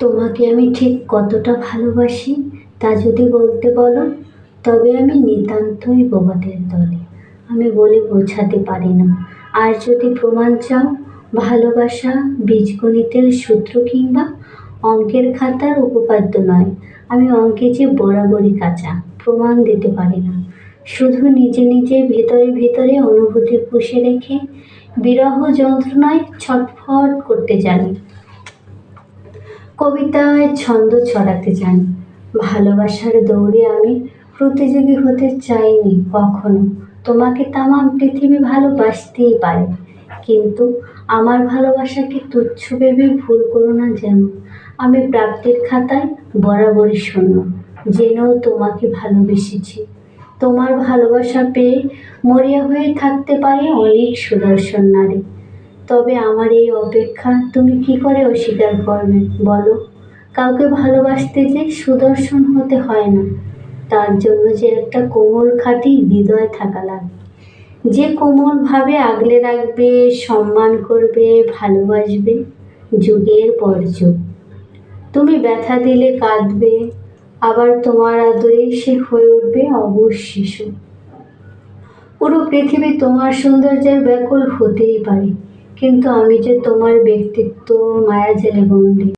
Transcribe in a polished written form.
তোমাকে আমি ঠিক কতটা ভালোবাসি তা যদি বলতে বলো, তবে আমি নিতান্তই বোবাদের দলে। আমি বলে বোঝাতে পারি না। আর যদি প্রমাণ চাও, ভালোবাসা বীজগণিতের সূত্র কিংবা অঙ্কের খাতার উপপাদ্য নয়। আমি অঙ্কে যে বরাবরই কাঁচা, প্রমাণ দিতে পারি না। শুধু নিজে নিজে ভেতরে ভেতরে অনুভূতি পুষে রেখে বিরহ যন্ত্রণায় ছটফট করতে জানি। কবিতায় ছন্দ ছড়াতে জানি। ভালোবাসার দৌড়ে আমি প্রতিযোগী হতে চাইনি কখনো। তোমাকে তামাম পৃথিবী ভালোবাসতেই পারে, কিন্তু আমার ভালোবাসাকে তুচ্ছ ভেবে ভুল করো না যেন। আমি প্রাপ্তির খাতায় বরাবরই শূন্য, জেনেও তোমাকে ভালোবেসেছি। তোমার ভালোবাসা পেয়ে মরিয়া হয়ে থাকতে পারে অনেক সুদর্শন নারী। তবে আমার এই অপেক্ষা তুমি কি করে অস্বীকার করবে বলো? কাউকে ভালোবাসতে যে সুদর্শন হতে হয় না, তার জন্য যে একটা কোমল খাঁটি হৃদয় থাকা লাগে, যে কোমলভাবে আগলে রাখবে, সম্মান করবে, ভালোবাসবে যুগের পর যুগ। তুমি ব্যথা দিলে কাঁদবে, আবার তোমার আদরে সে হয়ে উঠবে অবশ শিশু। পুরো পৃথিবী তোমার সৌন্দর্যের ব্যাকুল হতেই পারে, কিন্তু আমি যে তোমার ব্যক্তিত্ব মায়াজালে বন্দী।